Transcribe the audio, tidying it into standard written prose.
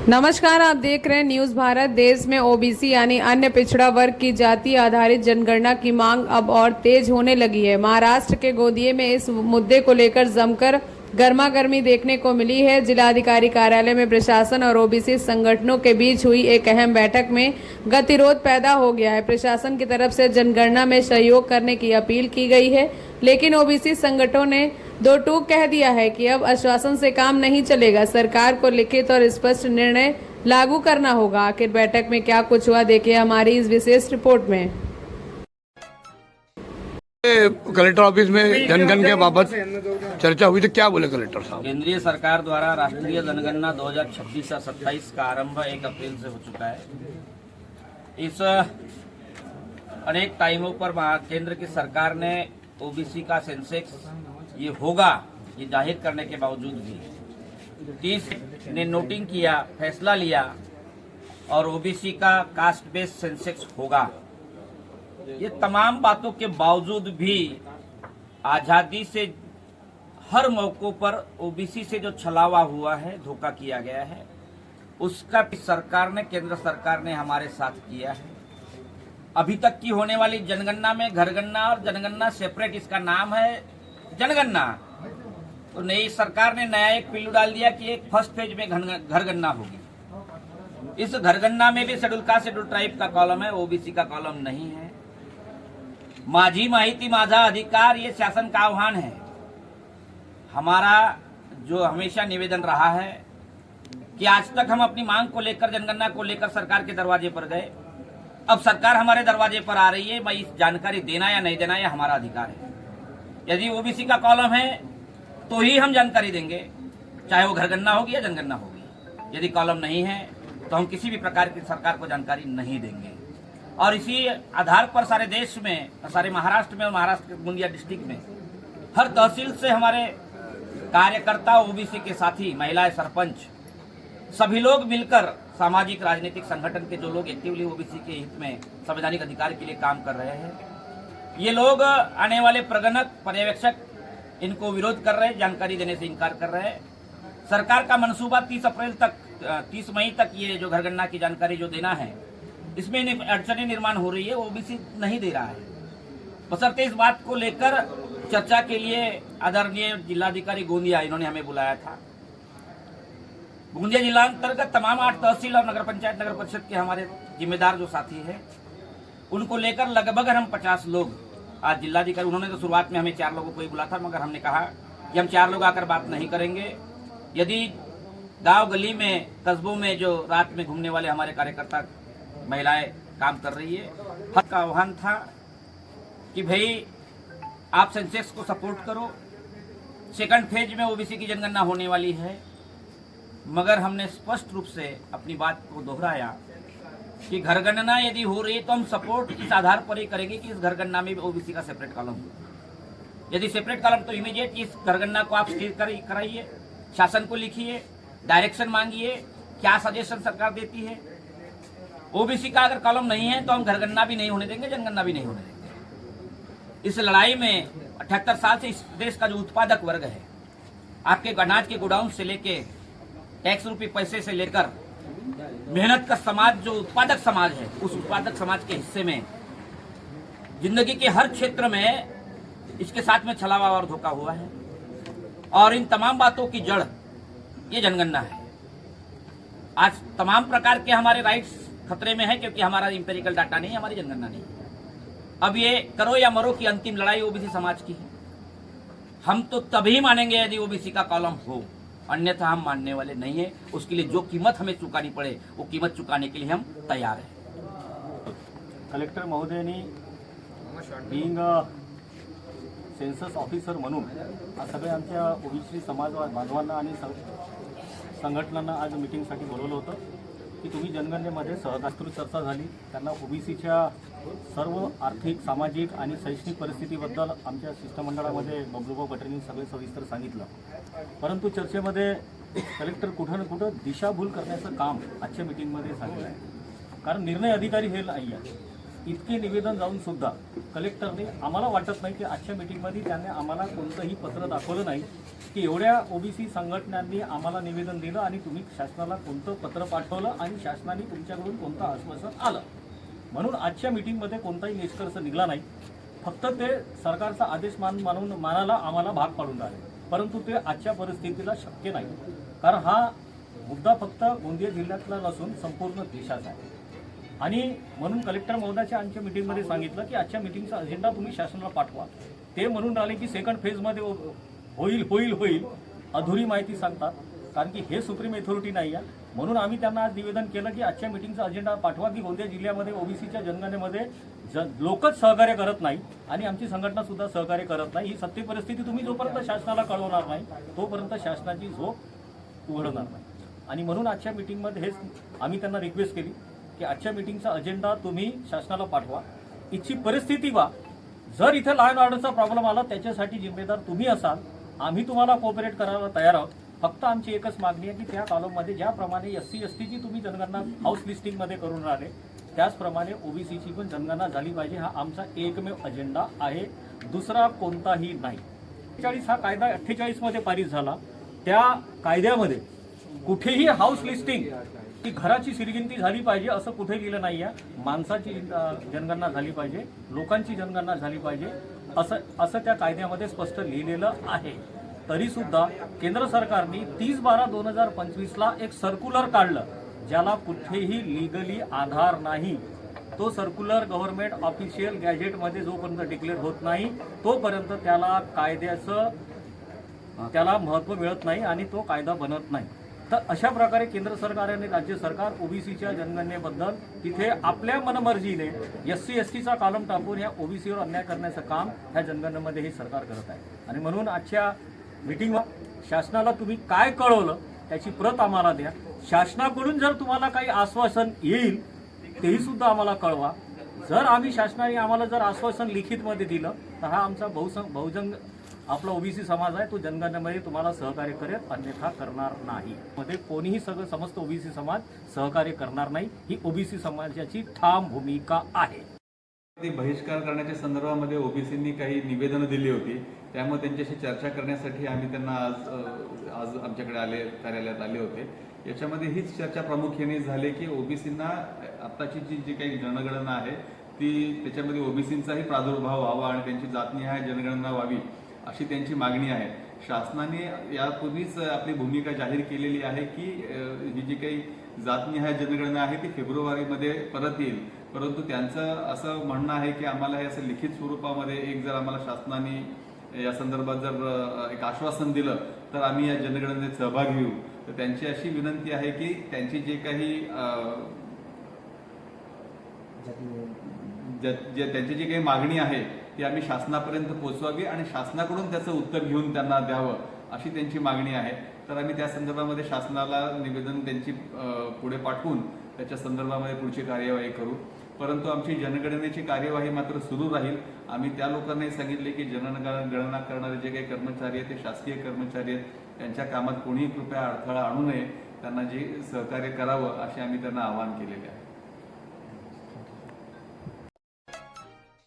नमस्कार, आप देख रहे हैं न्यूज़ भारत। देश में ओबीसी यानी अन्य पिछड़ा वर्ग की जाति आधारित जनगणना की मांग अब और तेज होने लगी है। महाराष्ट्र के गोंदिया में इस मुद्दे को लेकर जमकर गर्मागर्मी देखने को मिली है। जिलाधिकारी कार्यालय में प्रशासन और ओबीसी संगठनों के बीच हुई एक अहम बैठक में गतिरोध पैदा हो गया है। प्रशासन की तरफ से जनगणना में सहयोग करने की अपील की गई है, लेकिन ओबीसी संगठनों ने दो टूक कह दिया है कि अब आश्वासन से काम नहीं चलेगा, सरकार को लिखित और स्पष्ट निर्णय लागू करना होगा। आखिर बैठक में क्या कुछ हुआ, देखिए हमारी इस विशेष रिपोर्ट में। कलेक्टर ऑफिस में जनगणना के बाबत चर्चा हुई तो क्या बोले कलेक्टर साहब? केंद्रीय सरकार द्वारा राष्ट्रीय जनगणना 2026 से 27 का आरंभ 1 अप्रैल से हो चुका है। इस अनेक टाइमों पर केंद्र की सरकार ने ओबीसी का सेंसेक्स ये होगा ये जाहिर करने के बावजूद भी 30 ने नोटिंग किया, फैसला लिया और ओबीसी का कास्ट बेस्ड सेंसेक्स होगा। ये तमाम बातों के बावजूद भी आजादी से हर मौकों पर ओबीसी से जो छलावा हुआ है, धोखा किया गया है, उसका सरकार ने, केंद्र सरकार ने हमारे साथ किया है। अभी तक की होने वाली जनगणना में घरगणना और जनगणना सेपरेट, इसका नाम है जनगणना। तो नई सरकार ने नया एक पिल्लू डाल दिया कि एक फर्स्ट फेज में घरगणना होगी। इस घरगणना में भी शेड्यूल कास्ट शेड्यूल ट्राइब का कॉलम है, ओबीसी का कॉलम नहीं है। माझी माहिती माझा अधिकार, ये शासन का आह्वान है। हमारा जो हमेशा निवेदन रहा है कि आज तक हम अपनी मांग को लेकर, जनगणना को लेकर सरकार के दरवाजे पर गए, अब सरकार हमारे दरवाजे पर आ रही है। मैं इस जानकारी देना या नहीं देना, यह हमारा अधिकार है। यदि ओबीसी का कॉलम है तो ही हम जानकारी देंगे, चाहे वो घरगणना होगी या जनगणना होगी। यदि कॉलम नहीं है तो हम किसी भी प्रकार की सरकार को जानकारी नहीं देंगे। और इसी आधार पर सारे देश में, सारे महाराष्ट्र में और महाराष्ट्र के गोंदिया डिस्ट्रिक्ट में हर तहसील से हमारे कार्यकर्ता, ओबीसी के साथी, महिलाएं, सरपंच, सभी लोग मिलकर सामाजिक राजनीतिक संगठन के जो लोग एक्टिवली ओबीसी के हित में संवैधानिक अधिकार के लिए काम कर रहे हैं, ये लोग आने वाले प्रगणक, पर्यवेक्षक इनको विरोध कर रहे हैं, जानकारी देने से इनकार कर रहे हैं। सरकार का मंसूबा 30 मई तक ये जो घरगणना की जानकारी जो देना है, इसमें अड़चनें निर्माण हो रही है, ओबीसी नहीं दे रहा है। बशर्ते इस बात को लेकर चर्चा के लिए आदरणीय जिलाधिकारी गोंदिया, इन्होंने हमें बुलाया था। गोंदिया जिला अंतर्गत तमाम 8 तहसील और नगर पंचायत, नगर परिषद के हमारे जिम्मेदार जो साथी हैं, उनको लेकर लगभग हम 50 लोग आज जिलाधिकारी, उन्होंने तो शुरुआत में हमें 4 लोगों को ही बुला था, मगर हमने कहा कि हम 4 लोग आकर बात नहीं करेंगे। यदि गांव गली में, कस्बों में जो रात में घूमने वाले हमारे कार्यकर्ता, महिलाएं काम कर रही है, हर का आह्वान था कि भाई आप सेंसेक्स को सपोर्ट करो। सेकंड फेज में ओबीसी की जनगणना होने वाली है, मगर हमने स्पष्ट रूप से अपनी बात को दोहराया कि घरगणना यदि हो रही है तो हम सपोर्ट इस आधार पर ही करेंगे कि इस घरगणना में भी ओबीसी का सेपरेट कॉलम हो। यदि सेपरेट कॉलम तो इमीडिएट इस घरगणना को आप स्थिर कराइए, शासन को लिखिए, डायरेक्शन मांगिए, क्या सजेशन सरकार देती है। ओबीसी का अगर कॉलम नहीं है तो हम घरगणना भी नहीं होने देंगे, जनगणना भी नहीं होने देंगे। इस लड़ाई में 78 साल से इस देश का जो उत्पादक वर्ग है, आपके अनाज के गोडाउन से लेके टैक्स रूपी पैसे से लेकर मेहनत का समाज, जो उत्पादक समाज है, उस उत्पादक समाज के हिस्से में जिंदगी के हर क्षेत्र में इसके साथ में छलावा और धोखा हुआ है। और इन तमाम बातों की जड़ ये जनगणना है। आज तमाम प्रकार के हमारे राइट्स खतरे में है, क्योंकि हमारा इंपेरिकल डाटा नहीं है, हमारी जनगणना नहीं है। अब ये करो या मरो की अंतिम लड़ाई ओबीसी समाज की है। हम तो तभी मानेंगे यदि ओबीसी का कॉलम हो, अन्यथा हम मानने वाले नहीं है। उसके लिए जो कीमत हमें चुकानी पड़े, वो कीमत चुकाने के लिए हम तैयार हैं। कलेक्टर महोदयांनी बीइंग सेन्सस ऑफिसर म्हणून आज सगळ्या आमच्या ओबीसी समाज बांधवांना आणि संघटनांना आज मीटिंगसाठी बोलवलं होतं की तुम्ही जनगणनेमध्ये सहभागी चर्चा झाली। त्यांना ओबीसीच्या सर्व आर्थिक, सामाजिक आणि शैक्षणिक परिस्थितीबद्दल आमच्या शिष्टमंडळामध्ये बबलूभाऊ गटरेंनी सगळे सविस्तर सांगितलं। परंतु चर्चेमध्ये कलेक्टर कुठं ना कुठं दिशाभूल करण्याचं काम आजच्या मीटिंगमध्ये झालेलं आहे। कारण निर्णय अधिकारी हे नाही आहे, इतके निवेदन जाऊन सुद्धा कलेक्टरने आम्हाला वाटत नाही की आजच्या मीटिंगमध्ये त्यांनी आम्हाला कोणतंही पत्र दाखवलं नाही की एवढ्या ओबीसी संघटनांनी आम्हाला निवेदन दिलं आणि तुम्ही शासनाला कोणतं पत्र पाठवलं आणि शासनाने तुमच्याकडून कोणतं आश्वासन आलं, म्हणून आजच्या मीटिंगमध्ये कोणताही निष्कर्ष निघाला नाही. फक्त ते सरकारचा आदेश मानून मानायला आम्हाला भाग पाडून राहिले, परंतु ते आजच्या परिस्थितीला शक्य नाही. कारण हा मुद्दा फक्त गोंदिया जिल्ह्यातला नसून संपूर्ण देशाचा आहे. आणि म्हणून कलेक्टर महोदयाच्या आमच्या मीटिंगमध्ये सांगितलं की आजच्या मीटिंगचा अजेंडा तुम्ही शासनाला पाठवा. ते म्हणून राहिले की सेकंड फेजमध्ये होईल अधुरी माहिती सांगतात, कारण की हे सुप्रीम अथॉरिटी नाही आहे. म्हणून आम्ही त्यांना आज निवेदन केलं की आजच्या मीटिंगचा अजेंडा पाठवा की गोंदिया जिल्ह्यामध्ये ओबीसीच्या जनगणनेमध्ये लोकच सहकार्य करत नाही आणि आमची संघटना सुद्धा सहकार्य करत नाही. ही सत्य परिस्थिती तुम्ही जोपर्यंत शासनाला कळवणार नाही तोपर्यंत शासनाची झोप उघडणार नाही. आणि म्हणून आजच्या मीटिंगमध्ये हेच आम्ही त्यांना रिक्वेस्ट केली की आजच्या मीटिंगचा अजेंडा तुम्ही शासनाला पाठवा. इथची परिस्थिती वा, जर इथे लॉ अँड ऑर्डरचा प्रॉब्लेम आला त्याच्यासाठी जिम्मेदार तुम्ही असाल. आम्ही तुम्हाला कोऑपरेट करायला तयार आहोत. फक्त आमची एकच मागणी आहे की त्या कॉलममध्ये ज्याप्रमाणे SC STची तुम्ही जनगणना हाऊस लिस्टिंगमध्ये करून राहिले त्याचप्रमाणे ओबीसीची पण जनगणना झाली पाहिजे. हा आमचा एकमेव अजेंडा आहे, दुसरा कोणताही नाही. 48 हा कायदा 48 मध्ये पारित झाला. त्या कायद्यामध्ये कुठेही हाऊस लिस्टिंग की घराची सिरगिंती झाली पाहिजे असं कुठे लिहिलं नाही आहे. माणसाची जनगणना झाली पाहिजे, लोकांची जनगणना झाली पाहिजे असं त्या कायद्यामध्ये स्पष्ट लिहिलेलं आहे. तरी सुद्धा केंद्र सरकारने 30/12/2025 एक सर्क्युलर काढलं ज्याला कुठेही लिगली आधार नाही. तो सर्क्युलर गव्हर्नमेंट ऑफिशियल गॅजेटमध्ये जोपर्यंत डिक्लेअर होत नाही तोपर्यंत त्याला कायद्याचं महत्त्व मिळत नाही आणि तो कायदा बनत नाही. तर अशा प्रकारे केंद्र सरकार आणि राज्य सरकार ओबीसीच्या जनगणनेबद्दल तिथे आपल्या मनमर्जीने SC STचा कॉलम टाकून या ओबीसीवर अन्याय करण्याचं काम ह्या जनगणनेमध्ये हे सरकार करत आहे. आणि म्हणून आजच्या मीटिंगवर शासनाला तुम्ही काय कळवलं त्याची प्रत आम्हाला द्या. शासनाकडून जर तुम्हाला काही आश्वासन येईल तेही सुद्धा आम्हाला कळवा. जर शासनाने आम्हाला जर आश्वासन लिखितमध्ये दिलं तर हा आमचा बहुजन आपला ओबीसी समाज आहे, तो जनगणनेमध्ये तुम्हाला सहकार्य करेल, अन्यथा करणार नाही. मध्ये कोणीही समस्त ओबीसी समाज सहकार्य करणार नाही. ही ओबीसी समाजाची ठाम भूमिका आहे. बहिष्कार करण्याच्या संदर्भामध्ये ओबीसींनी काही निवेदनं दिली होती, त्यामुळे त्यांच्याशी चर्चा करण्यासाठी आम्ही त्यांना आज आमच्याकडे कार्यालयात आले होते. याच्यामध्ये हीच चर्चा प्रामुख्याने झाली की ओबीसींना आत्ताची जी काही जनगणना आहे ती त्याच्यामध्ये ओबीसींचाही प्रादुर्भाव व्हावा आणि त्यांची जातनिहाय जनगणना व्हावी अशी त्यांची मागणी आहे. शासनाने यापूर्वीच आपली भूमिका जाहीर केलेली आहे की ही जी काही जातनिहाय जनगणना आहे ती फेब्रुवारीमध्ये परत येईल, परंतु त्यांचं असं म्हणणं आहे की आम्हाला हे असं लिखित स्वरूपामध्ये जर आम्हाला शासनाने या संदर्भात जर एक आश्वासन दिलं तर आम्ही या जनगणनेत सहभागी घेऊ. तर त्यांची अशी विनंती आहे की त्यांची जे काही त्यांची जी काही मागणी आहे ती आम्ही शासनापर्यंत पोहोचवावी आणि शासनाकडून त्याचं उत्तर घेऊन त्यांना द्यावं अशी त्यांची मागणी आहे. तर आम्ही त्या संदर्भामध्ये शासनाला निवेदन त्यांची पुढे पाठवून त्याच्या संदर्भामध्ये पुढची कार्यवाही करू. परंतु आमची जनगणनेची कार्यवाही मात्र सुरू राहील. आम्ही त्या लोकांनाही सांगितले की जनगणना करणारे जे काही कर्मचारी आहेत ते शासकीय कर्मचारी आहेत, त्यांच्या कामात कोणीही कृपया अडथळा आणू नये, त्यांना जे सहकार्य करावं असे आम्ही त्यांना आवाहन केलेले आहे.